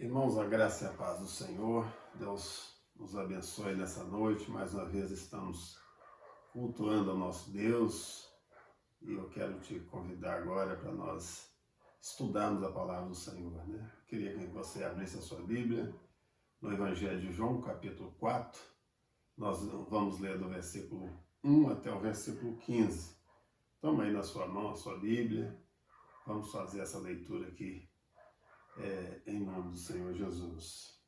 Irmãos, a graça e a paz do Senhor, Deus nos abençoe nessa noite. Mais uma vez estamos cultuando ao nosso Deus e eu quero te convidar agora para nós estudarmos a palavra do Senhor, né? Queria que você abrisse a sua Bíblia no Evangelho de João, capítulo 4. Nós vamos ler do versículo 1 até o versículo 15. Toma aí na sua mão a sua Bíblia, vamos fazer essa leitura aqui. Em nome do Senhor Jesus,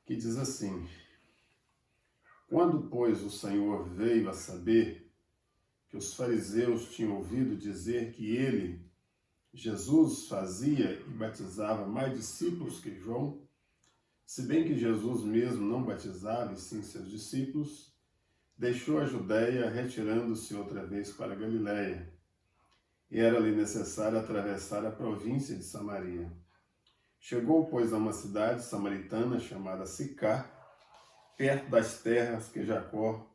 que diz assim: Quando, pois, o Senhor veio a saber que os fariseus tinham ouvido dizer que ele, Jesus, fazia e batizava mais discípulos que João, se bem que Jesus mesmo não batizava, e sim seus discípulos, deixou a Judéia, retirando-se outra vez para a Galiléia. E era-lhe necessário atravessar a província de Samaria. Chegou, pois, a uma cidade samaritana chamada Sicar, perto das terras que Jacó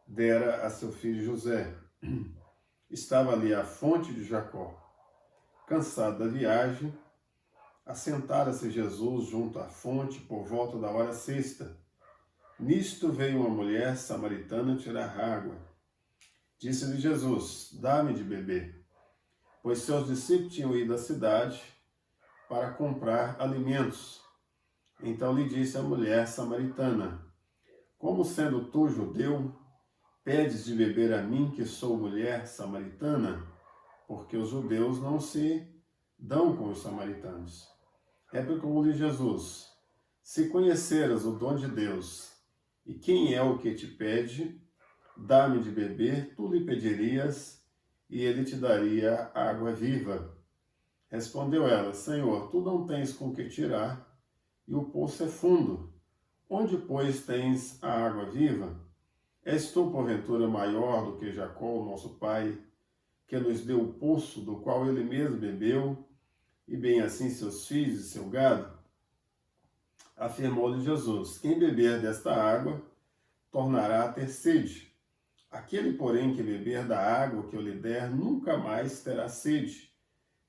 dera a seu filho José. Estava ali a fonte de Jacó. Cansado da viagem, assentara-se Jesus junto à fonte por volta da hora sexta. Nisto veio uma mulher samaritana tirar água. Disse-lhe Jesus: Dá-me de beber. Pois seus discípulos tinham ido à cidade para comprar alimentos. Então lhe disse a mulher samaritana: Como sendo tu judeu, pedes de beber a mim, que sou mulher samaritana? Porque os judeus não se dão com os samaritanos. Replicou-lhe Jesus: Se conheceras o dom de Deus, e quem é o que te pede, dá-me de beber, tu lhe pedirias, e ele te daria água viva. Respondeu ela: Senhor, tu não tens com que tirar, e o poço é fundo. Onde, pois, tens a água viva? És tu, porventura, maior do que Jacó, o nosso pai, que nos deu o poço, do qual ele mesmo bebeu, e bem assim seus filhos e seu gado? Afirmou-lhe Jesus: Quem beber desta água, tornará a ter sede. Aquele, porém, que beber da água que eu lhe der, nunca mais terá sede.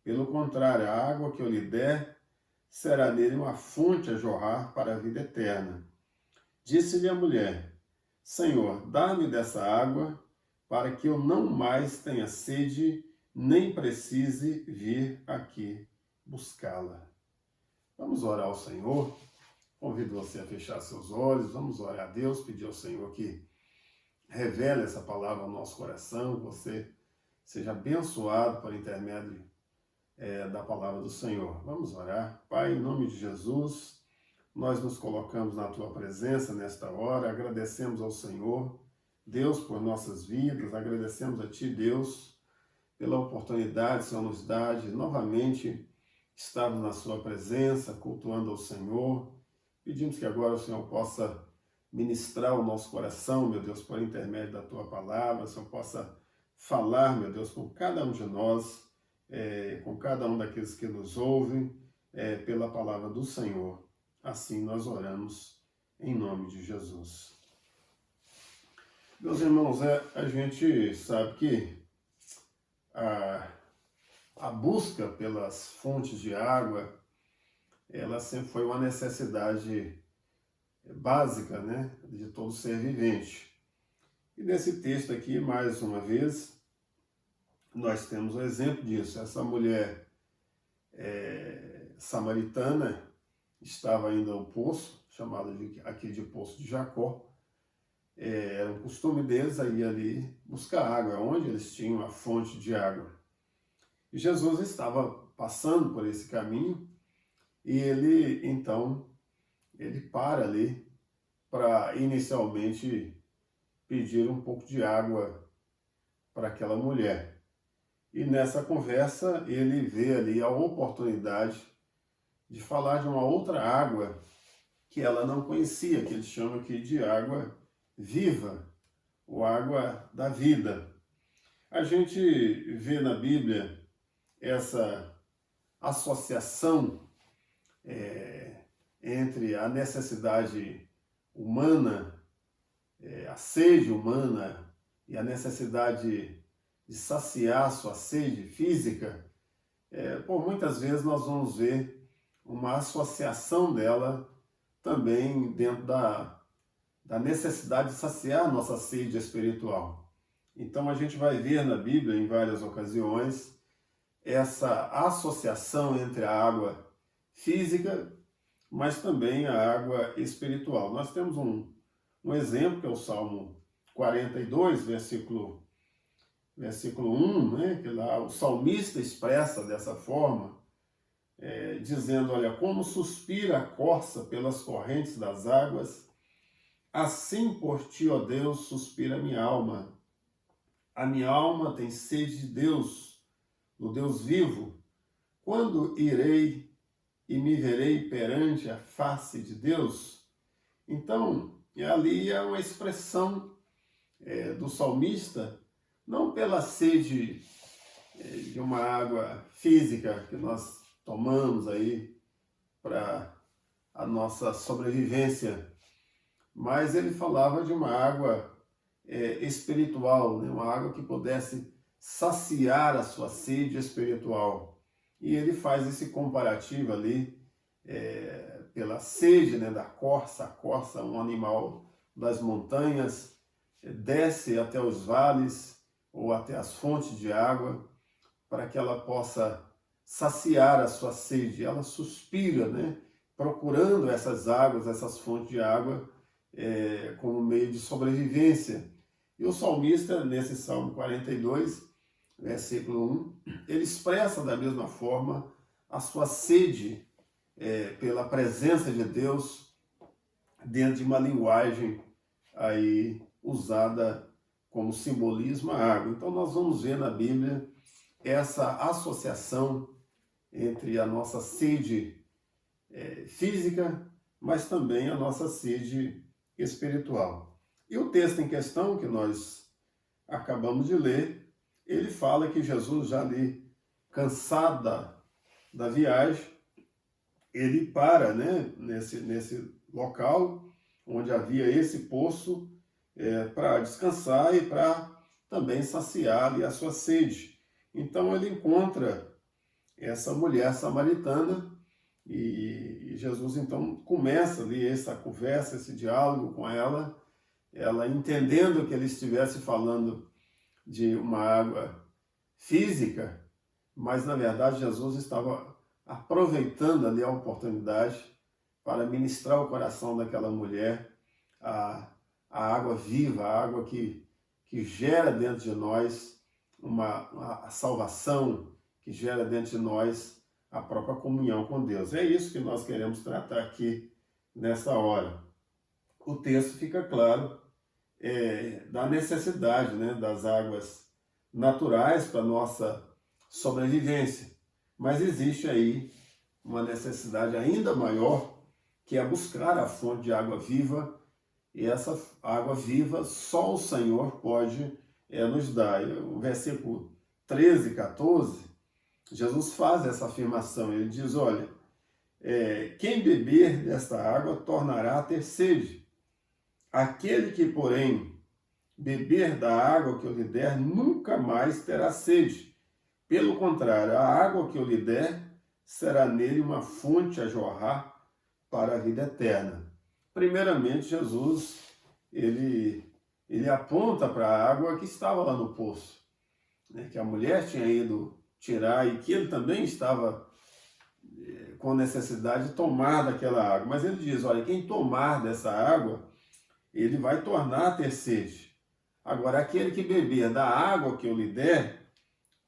Pelo contrário, a água que eu lhe der será nele uma fonte a jorrar para a vida eterna. Disse-lhe a mulher: Senhor, dá-me dessa água, para que eu não mais tenha sede, nem precise vir aqui buscá-la. Vamos orar ao Senhor. Convido você a fechar seus olhos. Vamos orar a Deus, pedir ao Senhor que revele essa palavra ao nosso coração, que você seja abençoado por intermédio da palavra do Senhor. Vamos orar. Pai, em nome de Jesus, nós nos colocamos na Tua presença nesta hora, agradecemos ao Senhor, Deus, por nossas vidas, agradecemos a Ti, Deus, pela oportunidade que o Senhor nos dá de novamente estarmos na Sua presença, cultuando ao Senhor. Pedimos que agora o Senhor possa ministrar o nosso coração, meu Deus, por intermédio da Tua palavra, o Senhor possa falar, meu Deus, com cada um de nós, com cada um daqueles que nos ouvem, pela palavra do Senhor. Assim nós oramos em nome de Jesus. Meus irmãos, a gente sabe que a busca pelas fontes de água, ela sempre foi uma necessidade básica, né, de todo ser vivente. E nesse texto aqui, mais uma vez, nós temos um exemplo disso. Essa mulher samaritana estava indo ao poço, chamado aqui de Poço de Jacó. Era um costume deles a ir ali buscar água, onde eles tinham a fonte de água. E Jesus estava passando por esse caminho e ele para ali para inicialmente pedir um pouco de água para aquela mulher. E nessa conversa ele vê ali a oportunidade de falar de uma outra água que ela não conhecia, que eles chamam aqui de água viva, ou água da vida. A gente vê na Bíblia essa associação entre a necessidade humana, a sede humana e a necessidade de saciar sua sede física. Por muitas vezes nós vamos ver uma associação dela também dentro da necessidade de saciar a nossa sede espiritual. Então a gente vai ver na Bíblia, em várias ocasiões, essa associação entre a água física, mas também a água espiritual. Nós temos um exemplo, que é o Salmo 42, versículo 1, né? Que lá o salmista expressa dessa forma, dizendo, olha, como suspira a corça pelas correntes das águas, assim por ti, ó Deus, suspira a minha alma. A minha alma tem sede de Deus, do Deus vivo. Quando irei e me verei perante a face de Deus? Então, ali é uma expressão do salmista, não pela sede de uma água física que nós tomamos aí para a nossa sobrevivência, mas ele falava de uma água espiritual, né? Uma água que pudesse saciar a sua sede espiritual. E ele faz esse comparativo ali pela sede, né, da corça. A corça, um animal das montanhas, desce até os vales ou até as fontes de água para que ela possa saciar a sua sede. Ela suspira, né, procurando essas águas, essas fontes de água, como meio de sobrevivência. E o salmista, nesse Salmo 42, versículo 1, ele expressa da mesma forma a sua sede pela presença de Deus dentro de uma linguagem aí usada como simbolismo a água. Então nós vamos ver na Bíblia essa associação entre a nossa sede física, mas também a nossa sede espiritual. E o texto em questão que nós acabamos de ler, ele fala que Jesus, já ali cansado da viagem, ele para, né, nesse local onde havia esse poço para descansar e para também saciar ali a sua sede. Então ele encontra essa mulher samaritana e Jesus então começa ali essa conversa, esse diálogo com ela entendendo que ele estivesse falando de uma água física, mas na verdade Jesus estava aproveitando ali a oportunidade para ministrar o coração daquela mulher a água viva, a água que gera dentro de nós a salvação, que gera dentro de nós a própria comunhão com Deus. É isso que nós queremos tratar aqui nessa hora. O texto fica claro da necessidade, né, das águas naturais para a nossa sobrevivência. Mas existe aí uma necessidade ainda maior, que é buscar a fonte de água viva, e essa água viva só o Senhor pode nos dar. O versículo 13 e 14, Jesus faz essa afirmação, ele diz, olha, quem beber desta água tornará a ter sede. Aquele que, porém, beber da água que eu lhe der, nunca mais terá sede. Pelo contrário, a água que eu lhe der será nele uma fonte a jorrar para a vida eterna. Primeiramente, Jesus, ele aponta para a água que estava lá no poço, né, que a mulher tinha ido tirar e que ele também estava com necessidade de tomar daquela água. Mas ele diz, olha, quem tomar dessa água, ele vai tornar a ter sede. Agora, aquele que beber da água que eu lhe der,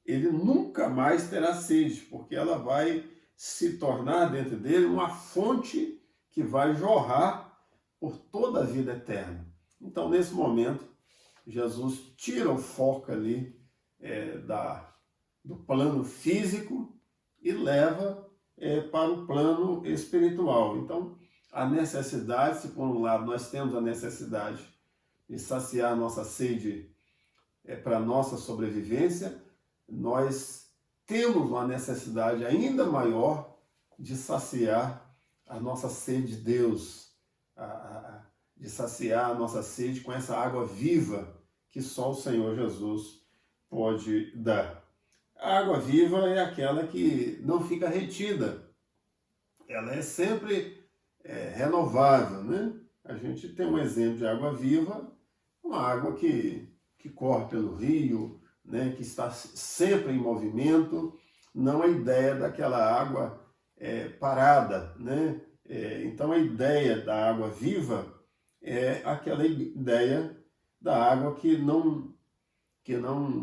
ele nunca mais terá sede, porque ela vai se tornar dentro dele uma fonte que vai jorrar por toda a vida eterna. Então, nesse momento, Jesus tira o foco ali do plano físico e leva para o plano espiritual. Então, a necessidade, se por um lado nós temos a necessidade de saciar a nossa sede para a nossa sobrevivência, nós temos uma necessidade ainda maior de saciar a nossa sede de Deus, de saciar a nossa sede com essa água viva que só o Senhor Jesus pode dar. A água viva é aquela que não fica retida. ela é sempre renovável, né? A gente tem um exemplo de água viva, uma água que corre pelo rio, né? Que está sempre em movimento, não a ideia daquela água parada, né? Então a ideia da água viva é aquela ideia da água que não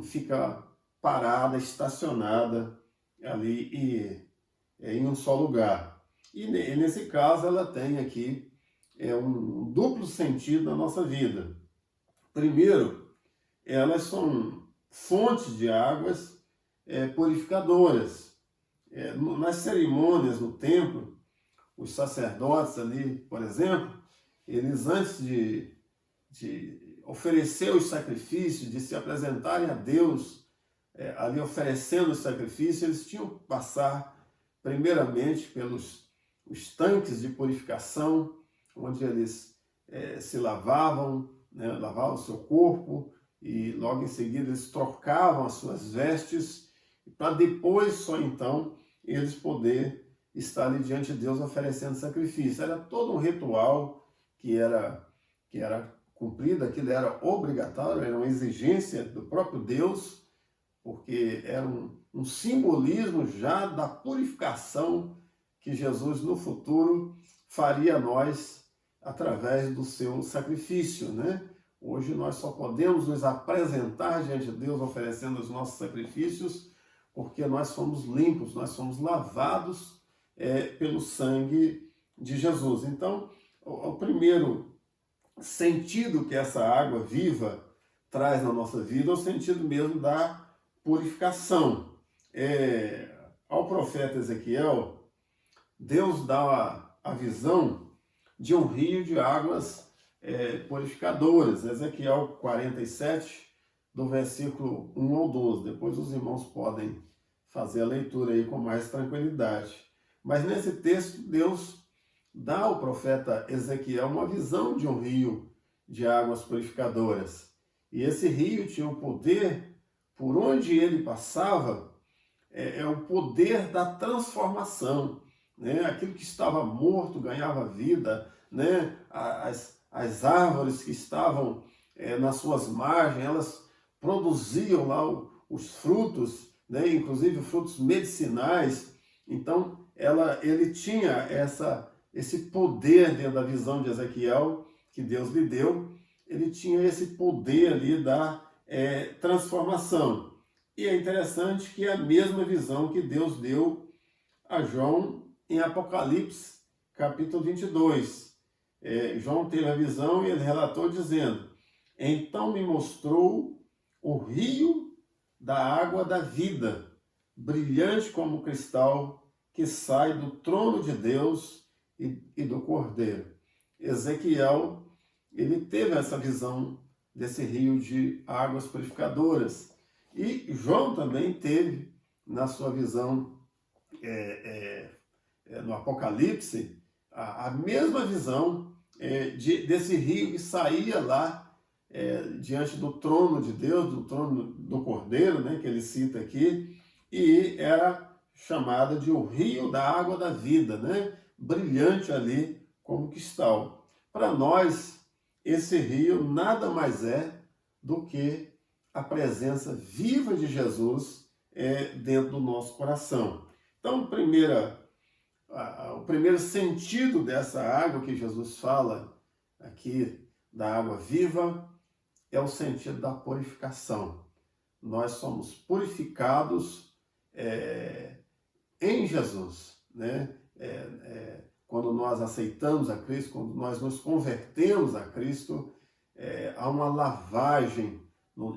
fica parada, estacionada ali em um só lugar. E nesse caso ela tem aqui um duplo sentido na nossa vida. Primeiro, elas são fontes de águas purificadoras. Nas cerimônias no templo, os sacerdotes ali, por exemplo, eles antes de oferecer os sacrifícios, de se apresentarem a Deus, ali oferecendo os sacrifícios, eles tinham que passar primeiramente pelos os tanques de purificação, onde eles se lavavam, né, lavavam o seu corpo, e logo em seguida eles trocavam as suas vestes, para depois só então eles poder estar ali diante de Deus oferecendo sacrifício. Era todo um ritual que era cumprido, aquilo era obrigatório, era uma exigência do próprio Deus, porque era um simbolismo já da purificação que Jesus no futuro faria a nós através do seu sacrifício, né? Hoje nós só podemos nos apresentar diante de Deus oferecendo os nossos sacrifícios porque nós somos limpos, nós somos lavados pelo sangue de Jesus. Então, o primeiro sentido que essa água viva traz na nossa vida é o sentido mesmo da purificação. Ao profeta Ezequiel, Deus dá a visão de um rio de águas purificadoras. Ezequiel 47, do versículo 1 ao 12. Depois os irmãos podem fazer a leitura aí com mais tranquilidade. Mas nesse texto, Deus dá ao profeta Ezequiel uma visão de um rio de águas purificadoras. E esse rio tinha um poder, por onde ele passava, o poder da transformação. Né? Aquilo que estava morto ganhava vida, né? As árvores que estavam nas suas margens, elas produziam lá os frutos, né? Inclusive frutos medicinais. Então, ele tinha esse poder dentro da visão de Ezequiel, que Deus lhe deu, ele tinha esse poder ali da transformação. E é interessante que é a mesma visão que Deus deu a João em Apocalipse, capítulo 22. João teve a visão e ele relatou dizendo: então me mostrou o rio da água da vida, brilhante como cristal, que sai do trono de Deus e do Cordeiro. Ezequiel, ele teve essa visão desse rio de águas purificadoras. E João também teve, na sua visão no Apocalipse, a mesma visão desse rio que saía lá diante do trono de Deus, do trono do Cordeiro, né, que ele cita aqui, e era chamada de o rio da água da vida, né, brilhante ali como cristal. Para nós, esse rio nada mais é do que a presença viva de Jesus dentro do nosso coração. Então, o primeiro sentido dessa água que Jesus fala aqui, da água viva, é o sentido da purificação. Nós somos purificados em Jesus, né? Quando nós aceitamos a Cristo, quando nós nos convertemos a Cristo, há uma lavagem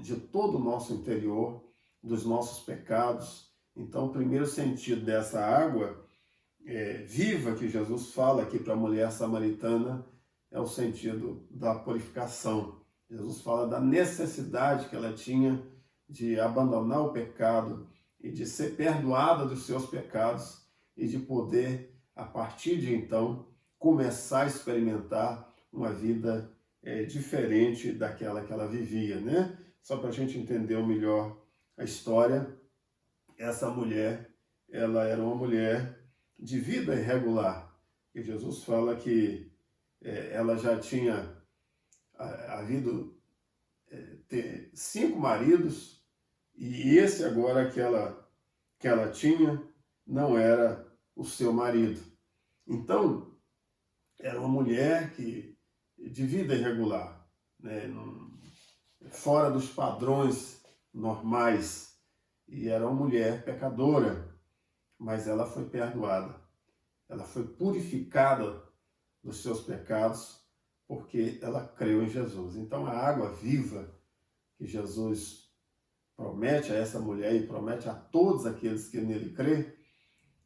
de todo o nosso interior, dos nossos pecados. Então, o primeiro sentido dessa água viva que Jesus fala aqui para a mulher samaritana é o sentido da purificação. Jesus fala da necessidade que ela tinha de abandonar o pecado e de ser perdoada dos seus pecados e de poder, a partir de então, começar a experimentar uma vida diferente daquela que ela vivia, né? Só para a gente entender melhor a história, essa mulher, ela era uma mulher de vida irregular. E Jesus fala que ela já tinha havido ter 5 maridos, e esse agora que ela tinha não era o seu marido. Então, era uma mulher de vida irregular, né? Fora dos padrões normais, e era uma mulher pecadora, mas ela foi perdoada, ela foi purificada dos seus pecados, porque ela creu em Jesus. Então, a água viva que Jesus promete a essa mulher e promete a todos aqueles que nele crê,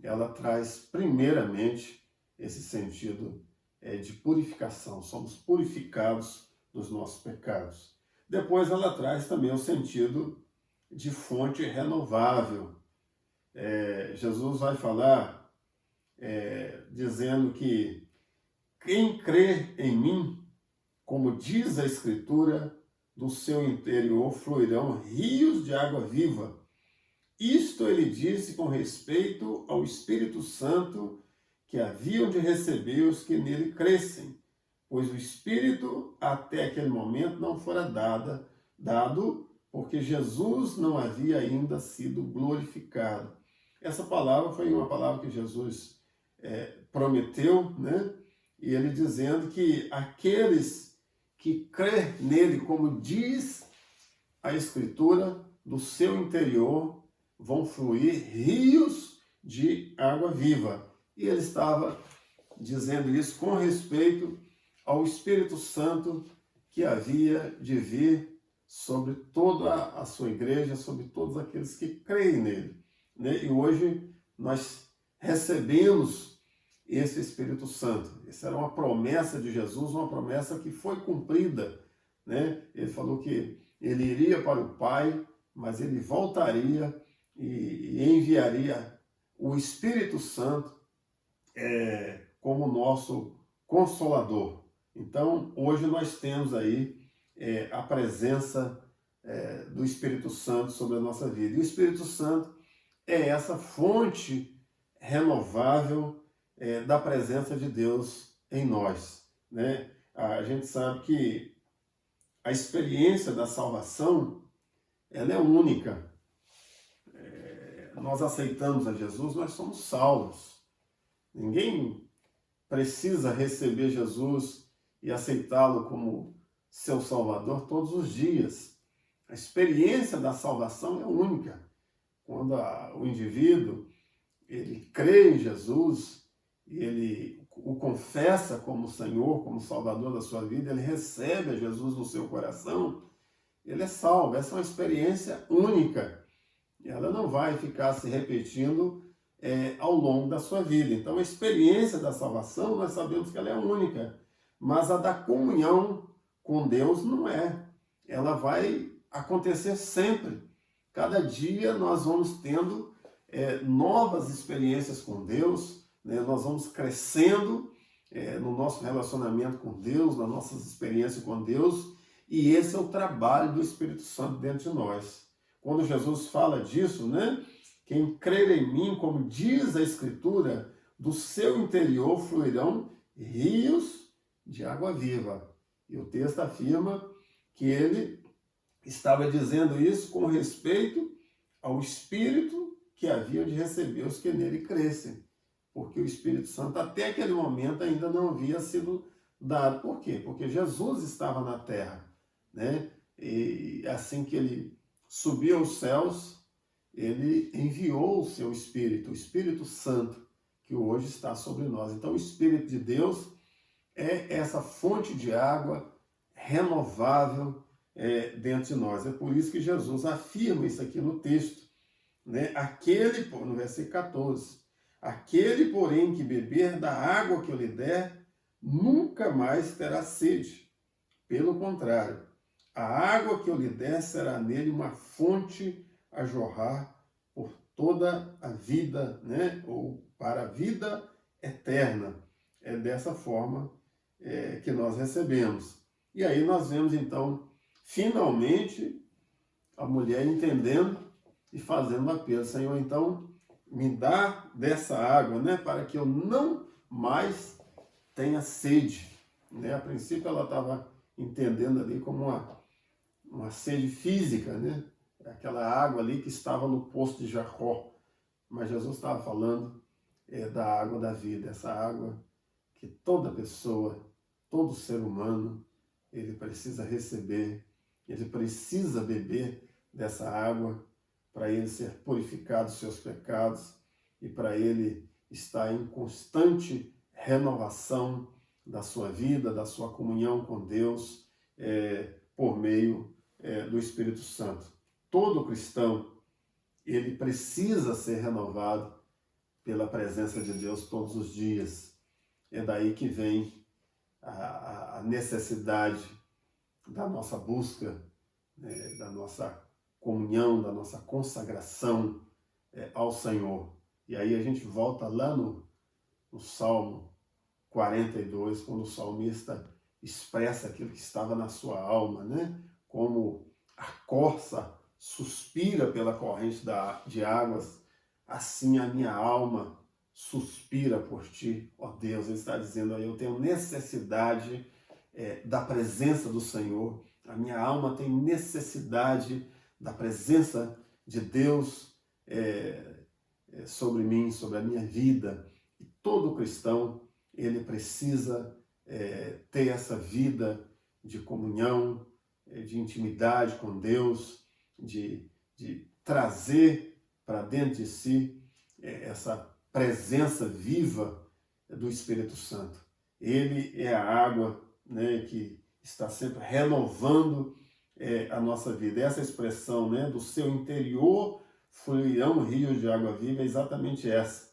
ela traz primeiramente esse sentido de purificação. Somos purificados dos nossos pecados. Depois ela traz também o sentido de fonte renovável. Jesus vai falar dizendo que quem crê em mim, como diz a Escritura, do seu interior fluirão rios de água viva. Isto ele disse com respeito ao Espírito Santo que haviam de receber os que nele crescem, pois o Espírito até aquele momento não fora dado, porque Jesus não havia ainda sido glorificado. Essa palavra foi uma palavra que Jesus prometeu, né? E ele dizendo que aqueles que crê nele, como diz a Escritura, do seu interior vão fluir rios de água viva. E ele estava dizendo isso com respeito ao Espírito Santo que havia de vir sobre toda a sua igreja, sobre todos aqueles que creem nele, né? E hoje nós recebemos esse Espírito Santo. Essa era uma promessa de Jesus, uma promessa que foi cumprida, né? Ele falou que ele iria para o Pai, mas ele voltaria e enviaria o Espírito Santo como nosso Consolador. Então, hoje nós temos aí a presença do Espírito Santo sobre a nossa vida. E o Espírito Santo é essa fonte renovável da presença de Deus em nós, né? A gente sabe que a experiência da salvação, ela é única. Nós aceitamos a Jesus, nós somos salvos. Ninguém precisa receber Jesus e aceitá-lo como seu Salvador todos os dias. A experiência da salvação é única. Quando o indivíduo ele crê em Jesus, e ele o confessa como Senhor, como Salvador da sua vida, ele recebe a Jesus no seu coração, ele é salvo. Essa é uma experiência única. Ela não vai ficar se repetindo ao longo da sua vida. Então, a experiência da salvação, nós sabemos que ela é única, mas a da comunhão com Deus não é. Ela vai acontecer sempre. Cada dia nós vamos tendo novas experiências com Deus, né? Nós vamos crescendo no nosso relacionamento com Deus, nas nossas experiências com Deus, e esse é o trabalho do Espírito Santo dentro de nós. Quando Jesus fala disso, né? Quem crer em mim, como diz a Escritura, do seu interior fluirão rios de água viva. E o texto afirma que ele estava dizendo isso com respeito ao Espírito que haviam de receber os que nele crescem. Porque o Espírito Santo até aquele momento ainda não havia sido dado. Por quê? Porque Jesus estava na terra, né? E assim que ele subiu aos céus, ele enviou o seu Espírito, o Espírito Santo, que hoje está sobre nós. Então o Espírito de Deus é essa fonte de água renovável dentro de nós. É por isso que Jesus afirma isso aqui no texto, né? No versículo 14, aquele, porém, que beber da água que eu lhe der, nunca mais terá sede. Pelo contrário, a água que eu lhe der será nele uma fonte a jorrar por toda a vida, né? Ou para a vida eterna. É dessa forma que nós recebemos. E aí nós vemos, então, finalmente, a mulher entendendo e fazendo apelo. Senhor, então, me dá dessa água, né, para que eu não mais tenha sede. Né? A princípio ela estava entendendo ali como uma sede física, né? Aquela água ali que estava no poço de Jacó. Mas Jesus estava falando da água da vida, essa água que toda pessoa, todo ser humano, ele precisa receber, ele precisa beber dessa água para ele ser purificado dos seus pecados e para ele estar em constante renovação da sua vida, da sua comunhão com Deus, por meio do Espírito Santo. Todo cristão, ele precisa ser renovado pela presença de Deus todos os dias. É daí que vem a necessidade da nossa busca, da nossa comunhão, da nossa consagração ao Senhor. E aí a gente volta lá no Salmo 42, quando o salmista expressa aquilo que estava na sua alma, né? Como a corça suspira pela corrente de águas, assim a minha alma suspira por ti, ó Deus. Ele está dizendo aí, eu tenho necessidade da presença do Senhor, a minha alma tem necessidade da presença de Deus sobre mim, sobre a minha vida. E todo cristão, ele precisa ter essa vida de comunhão, de intimidade com Deus, de trazer para dentro de si essa presença viva do Espírito Santo. Ele é a água, né, que está sempre renovando a nossa vida. Essa expressão, né, do seu interior fluirão rios de água viva, é exatamente essa.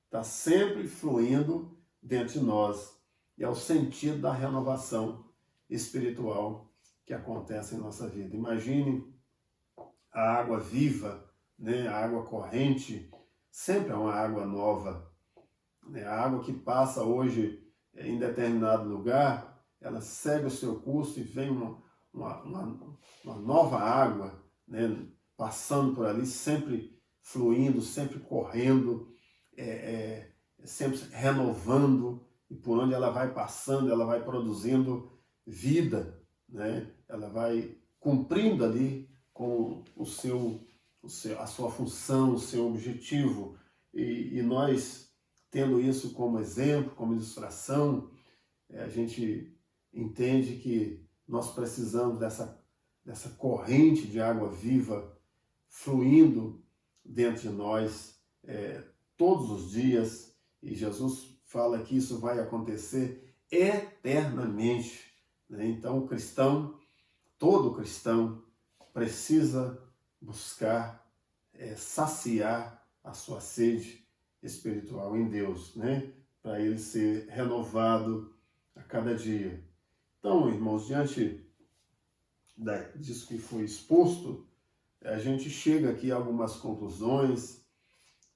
Está sempre fluindo dentro de nós. E é o sentido da renovação espiritual que acontece em nossa vida. Imagine a água viva, né, a água corrente, sempre é uma água nova. Né? A água que passa hoje em determinado lugar, ela segue o seu curso e vem uma nova água, né, passando por ali, sempre fluindo, sempre correndo, sempre renovando, e por onde ela vai passando, ela vai produzindo vida, né? Ela vai cumprindo ali com a sua função, o seu objetivo, e nós, tendo isso como exemplo, como ilustração, a gente entende que nós precisamos dessa corrente de água viva fluindo dentro de nós todos os dias, e Jesus fala que isso vai acontecer eternamente. Né? Então o cristão, todo cristão, precisa buscar saciar a sua sede espiritual em Deus, né? Para ele ser renovado a cada dia. Então, irmãos, diante disso que foi exposto, a gente chega aqui a algumas conclusões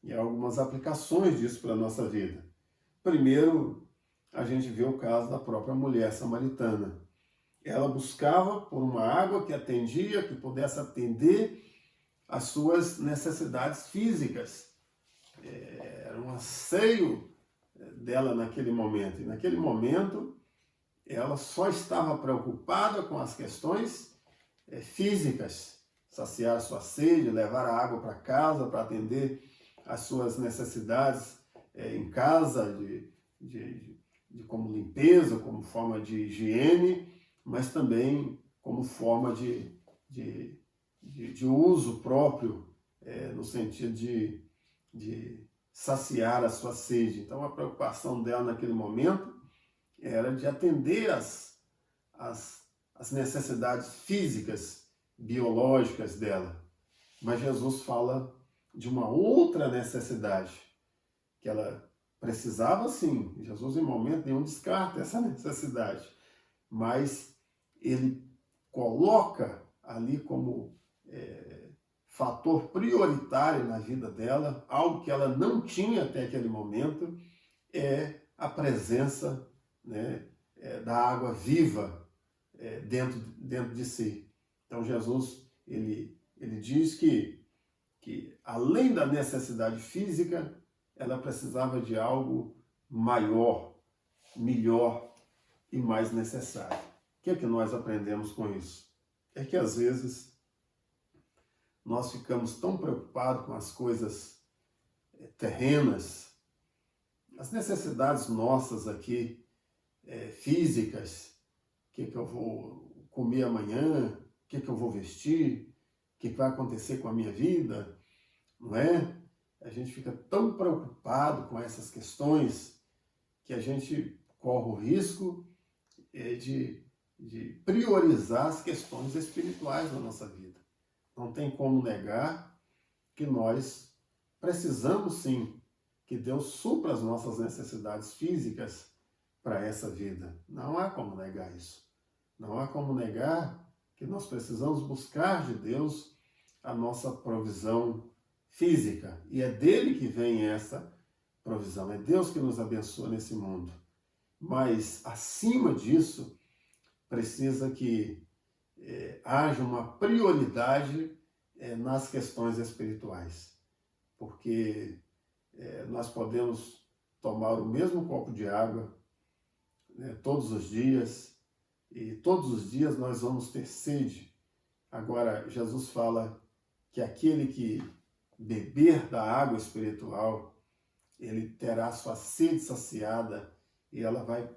e algumas aplicações disso para a nossa vida. Primeiro, a gente vê o caso da própria mulher samaritana. Ela buscava por uma água que atendia, que pudesse atender às suas necessidades físicas. Era um anseio dela naquele momento. E naquele momento, ela só estava preocupada com as questões físicas, saciar a sua sede, levar a água para casa, para atender às suas necessidades em casa, de como limpeza, como forma de higiene, mas também como forma de uso próprio, no sentido de saciar a sua sede. Então a preocupação dela naquele momento era de atender as necessidades físicas, biológicas dela. Mas Jesus fala de uma outra necessidade, que ela precisava sim. Jesus em momento nenhum descarta essa necessidade, mas ele coloca ali como fator prioritário na vida dela, algo que ela não tinha até aquele momento, é a presença, né, da água viva dentro de si. Então Jesus, ele diz que que além da necessidade física, ela precisava de algo maior, melhor e mais necessário. O que é que nós aprendemos com isso? É que às vezes nós ficamos tão preocupados com as coisas terrenas, as necessidades nossas aqui, físicas, o que é que eu vou comer amanhã, o que é que eu vou vestir, o que vai acontecer com a minha vida, não é? A gente fica tão preocupado com essas questões que a gente corre o risco de priorizar as questões espirituais na nossa vida. Não tem como negar que nós precisamos sim que Deus supra as nossas necessidades físicas para essa vida. Não há como negar isso. Não há como negar que nós precisamos buscar de Deus a nossa provisão física. E é dele que vem essa provisão. É Deus que nos abençoa nesse mundo. Mas, acima disso, precisa que haja uma prioridade nas questões espirituais. Porque nós podemos tomar o mesmo copo de água todos os dias, e todos os dias nós vamos ter sede. Agora, Jesus fala que aquele que beber da água espiritual, ele terá sua sede saciada e ela vai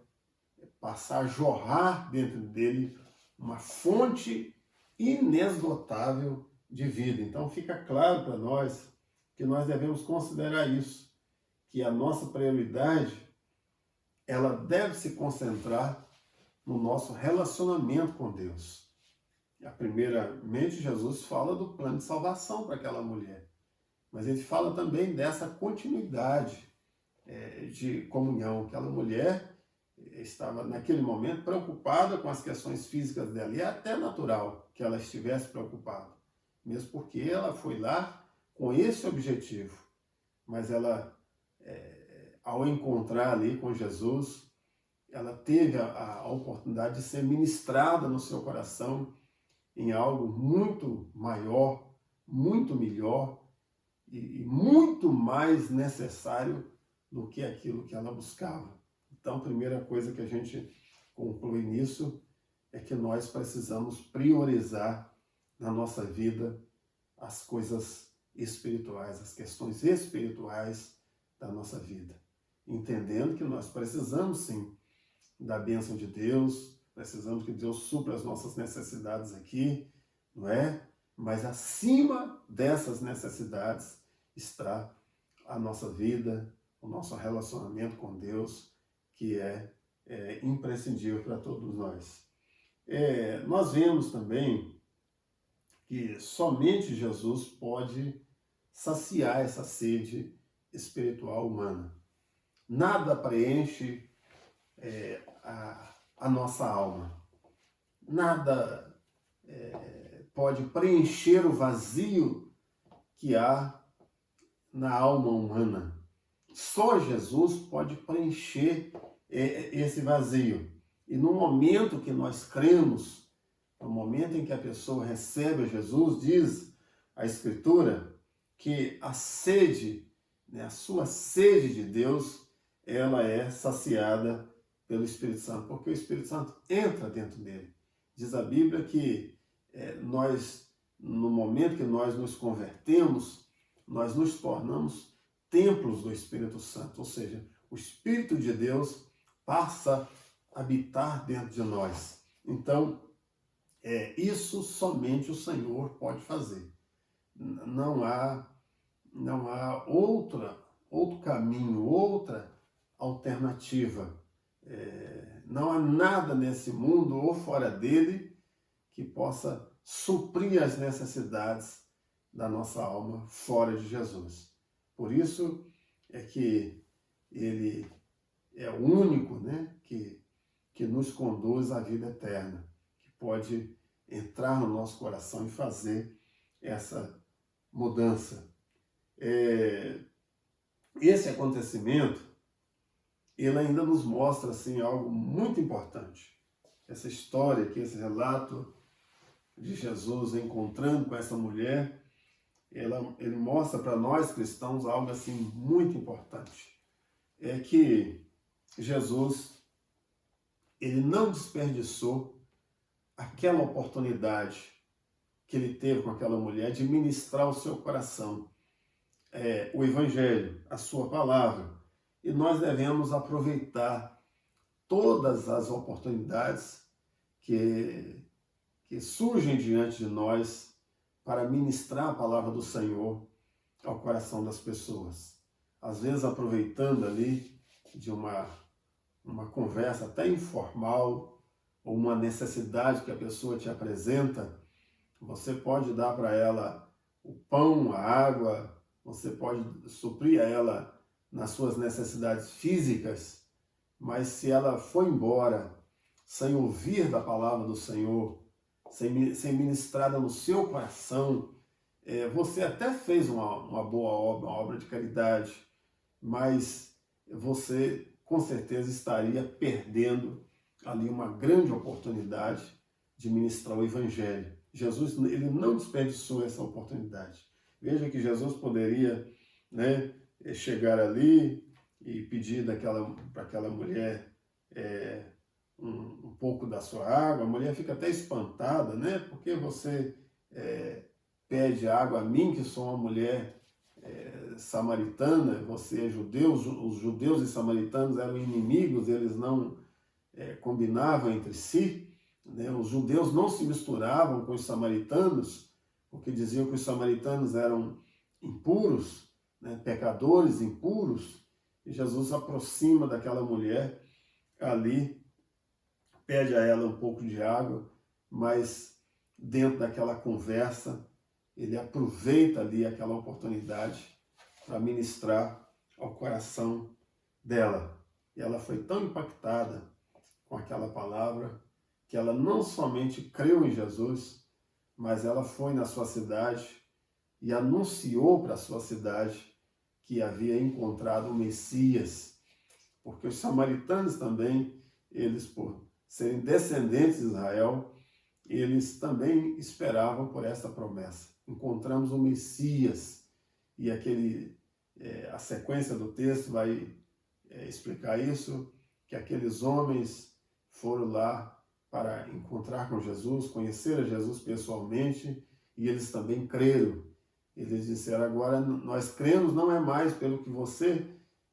passar a jorrar dentro dele uma fonte inesgotável de vida. Então fica claro para nós que nós devemos considerar isso, que a nossa prioridade, ela deve se concentrar no nosso relacionamento com Deus. Primeiramente, Jesus fala do plano de salvação para aquela mulher, mas ele fala também dessa continuidade de comunhão. Aquela mulher estava, naquele momento, preocupada com as questões físicas dela, e é até natural que ela estivesse preocupada, mesmo porque ela foi lá com esse objetivo, mas ela, ao encontrar ali com Jesus, ela teve a oportunidade de ser ministrada no seu coração em algo muito maior, muito melhor e muito mais necessário do que aquilo que ela buscava. Então, a primeira coisa que a gente conclui nisso é que nós precisamos priorizar na nossa vida as coisas espirituais, as questões espirituais da nossa vida, entendendo que nós precisamos sim da bênção de Deus, precisamos que Deus supra as nossas necessidades aqui, não é? Mas acima dessas necessidades está a nossa vida, o nosso relacionamento com Deus, que é imprescindível para todos nós. Nós vemos também que somente Jesus pode saciar essa sede espiritual humana. Nada preenche a nossa alma. Nada pode preencher o vazio que há na alma humana. Só Jesus pode preencher esse vazio. E no momento que nós cremos, no momento em que a pessoa recebe a Jesus, diz a Escritura que a sede, a sua sede de Deus, ela é saciada pelo Espírito Santo, porque o Espírito Santo entra dentro dele. Diz a Bíblia que nós, no momento que nós nos convertemos, nós nos tornamos templos do Espírito Santo, ou seja, o Espírito de Deus passa a habitar dentro de nós. Então, isso somente o Senhor pode fazer. Não há outro caminho, outra alternativa. Não há nada nesse mundo ou fora dele que possa suprir as necessidades da nossa alma fora de Jesus. Por isso é que ele é o único, que nos conduz à vida eterna, que pode entrar no nosso coração e fazer essa mudança. Esse acontecimento, ele ainda nos mostra assim, algo muito importante. Essa história aqui, esse relato de Jesus encontrando com essa mulher, ele mostra para nós cristãos algo assim muito importante. É que Jesus, ele não desperdiçou aquela oportunidade que ele teve com aquela mulher de ministrar o seu coração, o Evangelho, a sua palavra. E nós devemos aproveitar todas as oportunidades que surgem diante de nós para ministrar a palavra do Senhor ao coração das pessoas. Às vezes aproveitando ali de uma conversa até informal ou uma necessidade que a pessoa te apresenta, você pode dar para ela o pão, a água, você pode suprir a ela nas suas necessidades físicas, mas se ela for embora sem ouvir da palavra do Senhor, sem ministrada no seu coração, você até fez uma boa obra, uma obra de caridade, mas você com certeza estaria perdendo ali uma grande oportunidade de ministrar o Evangelho. Jesus, ele não desperdiçou essa oportunidade. Veja que Jesus poderia, né, chegar ali e pedir para aquela mulher um pouco da sua água. A mulher fica até espantada, né? Porque você pede água a mim, que sou uma mulher samaritana, você é judeu, os judeus e samaritanos eram inimigos, eles não combinavam entre si, né? Os judeus não se misturavam com os samaritanos, porque diziam que os samaritanos eram impuros, né? Pecadores impuros, e Jesus se aproxima daquela mulher ali, pede a ela um pouco de água, mas dentro daquela conversa, ele aproveita ali aquela oportunidade para ministrar ao coração dela. E ela foi tão impactada com aquela palavra que ela não somente creu em Jesus, mas ela foi na sua cidade e anunciou para a sua cidade que havia encontrado o Messias, porque os samaritanos também, eles por serem descendentes de Israel, eles também esperavam por essa promessa. Encontramos o Messias, e a sequência do texto vai explicar isso, que aqueles homens foram lá para encontrar com Jesus, conhecer a Jesus pessoalmente, e eles também creram. Eles disseram: agora nós cremos não é mais pelo que você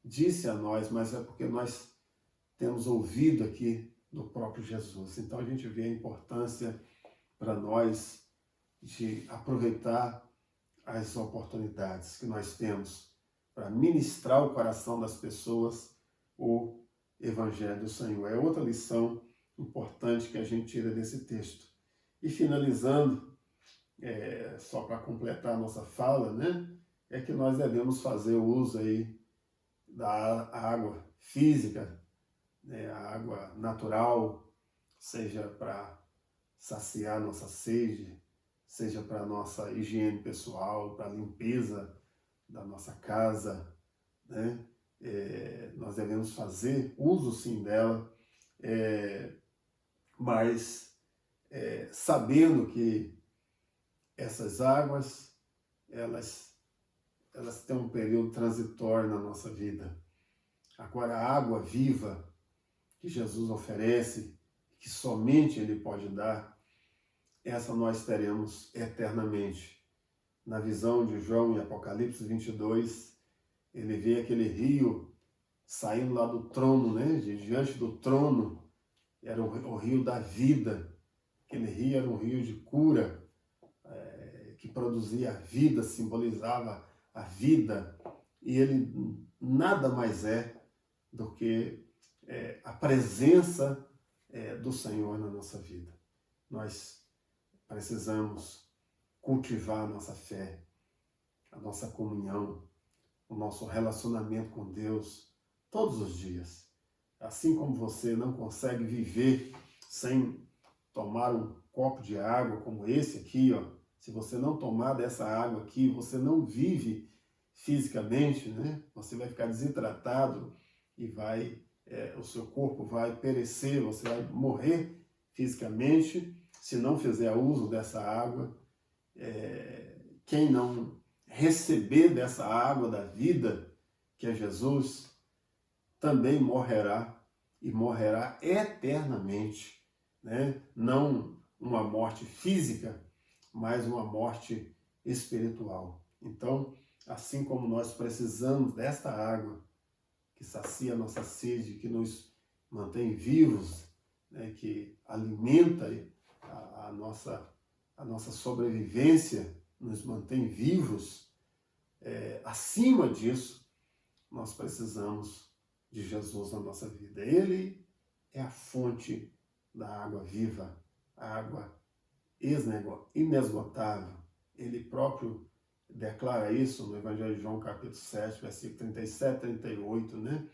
disse a nós, mas é porque nós temos ouvido aqui do próprio Jesus. Então a gente vê a importância para nós de aproveitar as oportunidades que nós temos para ministrar o coração das pessoas o Evangelho do Senhor. É outra lição importante que a gente tira desse texto. E finalizando, só para completar a nossa fala, né, é que nós devemos fazer o uso aí da água física, né, a água natural, seja para saciar nossa sede, seja para nossa higiene pessoal, para a limpeza da nossa casa, né? Nós devemos fazer uso sim dela, mas sabendo que essas águas, elas têm um período transitório na nossa vida. Agora, a água viva que Jesus oferece, que somente Ele pode dar, essa nós teremos eternamente. Na visão de João em Apocalipse 22, ele vê aquele rio saindo lá do trono, né? Diante do trono, era o rio da vida. Aquele rio era um rio de cura, que produzia a vida, simbolizava a vida, e ele nada mais é do que a presença do Senhor na nossa vida. Nós precisamos cultivar a nossa fé, a nossa comunhão, o nosso relacionamento com Deus todos os dias. Assim como você não consegue viver sem tomar um copo de água como esse aqui, ó. Se você não tomar dessa água aqui, você não vive fisicamente, né? Você vai ficar desidratado e o seu corpo vai perecer, você vai morrer fisicamente se não fizer uso dessa água. Quem não receber dessa água da vida, que é Jesus, também morrerá, e morrerá eternamente, né? Não uma morte física, mas uma morte espiritual. Então, assim como nós precisamos desta água que sacia a nossa sede, que nos mantém vivos, né? Que alimenta a nossa sobrevivência, nos mantém vivos, acima disso, nós precisamos de Jesus na nossa vida. Ele é a fonte da água viva, a água inesgotável. Ele próprio declara isso no Evangelho de João, capítulo 7, versículo 37 e 38, né?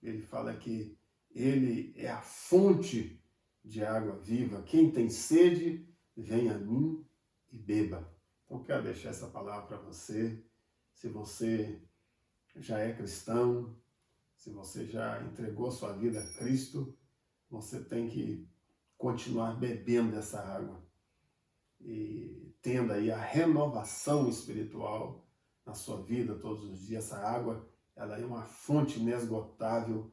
Ele fala que ele é a fonte de água viva. Quem tem sede, vem a mim e beba. Então, quero deixar essa palavra para você. Se você já é cristão, se você já entregou sua vida a Cristo, você tem que continuar bebendo dessa água e tendo aí a renovação espiritual na sua vida todos os dias. Essa água, ela é uma fonte inesgotável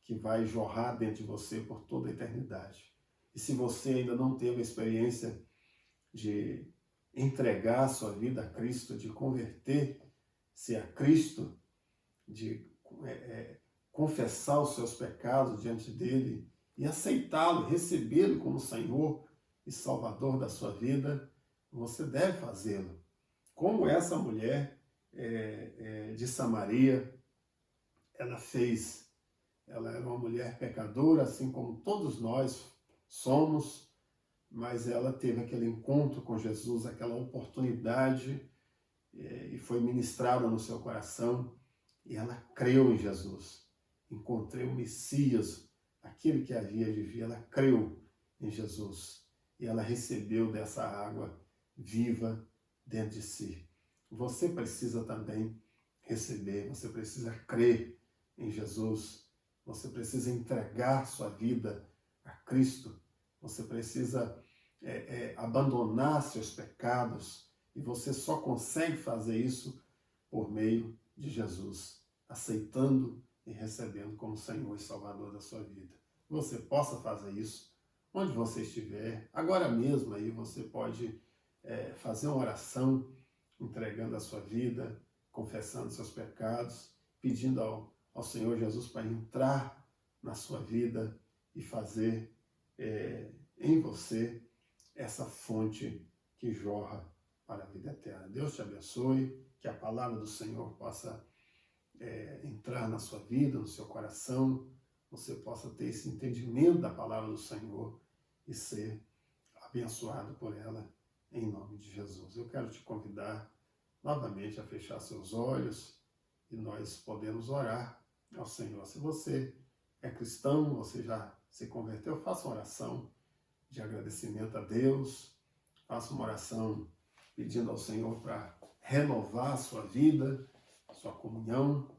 que vai jorrar dentro de você por toda a eternidade. E se você ainda não teve a experiência de entregar a sua vida a Cristo, de converter-se a Cristo, de confessar os seus pecados diante dele e aceitá-lo, recebê-lo como Senhor e Salvador da sua vida, você deve fazê-lo. Como essa mulher de Samaria, ela fez. Ela era uma mulher pecadora, assim como todos nós somos, mas ela teve aquele encontro com Jesus, aquela oportunidade, e foi ministrada no seu coração, e ela creu em Jesus. Encontrei o Messias, aquele que havia de vir. Ela creu em Jesus e ela recebeu dessa água viva dentro de si. Você precisa também receber, você precisa crer em Jesus, você precisa entregar sua vida a Cristo, você precisa abandonar seus pecados, e você só consegue fazer isso por meio de Jesus, aceitando e recebendo como Senhor e Salvador da sua vida. Você possa fazer isso onde você estiver. Agora mesmo aí você pode fazer uma oração, entregando a sua vida, confessando seus pecados, pedindo ao Senhor Jesus para entrar na sua vida e fazer em você essa fonte que jorra para a vida eterna. Deus te abençoe, que a palavra do Senhor possa entrar na sua vida, no seu coração, você possa ter esse entendimento da palavra do Senhor e ser abençoado por ela, em nome de Jesus. Eu quero te convidar novamente a fechar seus olhos e nós podemos orar ao Senhor. Se você é cristão, você já se converteu, faça uma oração de agradecimento a Deus, faça uma oração pedindo ao Senhor para renovar a sua vida, sua comunhão.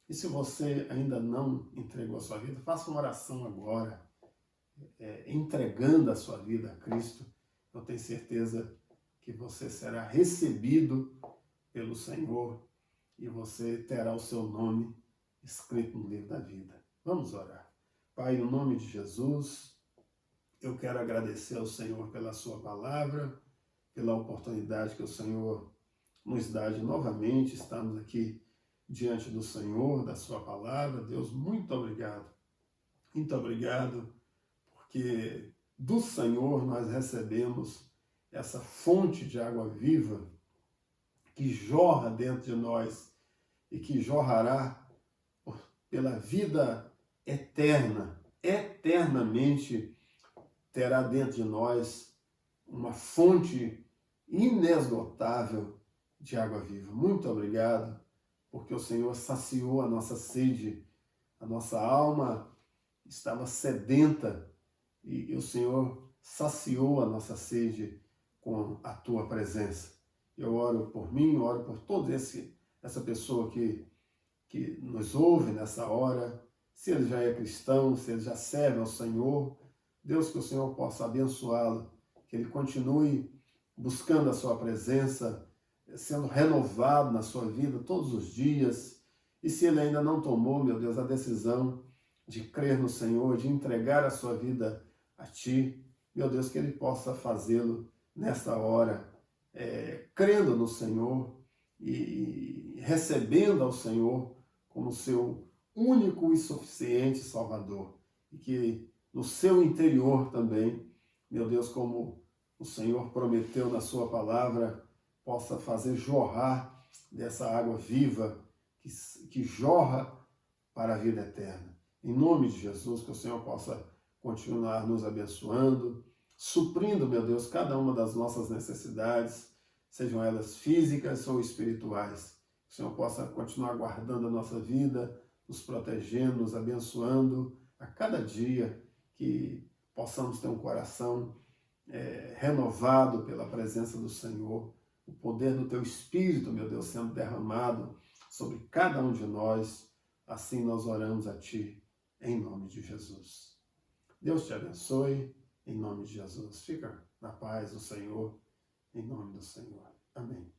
E se você ainda não entregou a sua vida, faça uma oração agora, entregando a sua vida a Cristo. Eu tenho certeza que você será recebido pelo Senhor e você terá o seu nome escrito no livro da vida. Vamos orar. Pai, no nome de Jesus, eu quero agradecer ao Senhor pela sua palavra, pela oportunidade que o Senhor nos dá de novamente estarmos aqui diante do Senhor, da sua palavra. Deus, muito obrigado. Muito obrigado, porque do Senhor nós recebemos essa fonte de água viva que jorra dentro de nós e que jorrará pela vida eterna, eternamente terá dentro de nós uma fonte inesgotável de água viva. Muito obrigado, porque o Senhor saciou a nossa sede, a nossa alma estava sedenta e o Senhor saciou a nossa sede com a tua presença. Eu oro por mim, oro por toda essa pessoa que nos ouve nessa hora, se ele já é cristão, se ele já serve ao Senhor. Deus, que o Senhor possa abençoá-lo, que ele continue buscando a sua presença, sendo renovado na sua vida todos os dias. E se ele ainda não tomou, meu Deus, a decisão de crer no Senhor, de entregar a sua vida a Ti, meu Deus, que ele possa fazê-lo nesta hora, crendo no Senhor e recebendo ao Senhor como seu único e suficiente Salvador. E que no seu interior também, meu Deus, como o Senhor prometeu na sua palavra, possa fazer jorrar dessa água viva que jorra para a vida eterna. Em nome de Jesus, que o Senhor possa continuar nos abençoando, suprindo, meu Deus, cada uma das nossas necessidades, sejam elas físicas ou espirituais. Que o Senhor possa continuar guardando a nossa vida, nos protegendo, nos abençoando a cada dia, que possamos ter um coração renovado pela presença do Senhor, o poder do Teu Espírito, meu Deus, sendo derramado sobre cada um de nós. Assim nós oramos a Ti, em nome de Jesus. Deus te abençoe, em nome de Jesus. Fica na paz do Senhor, em nome do Senhor. Amém.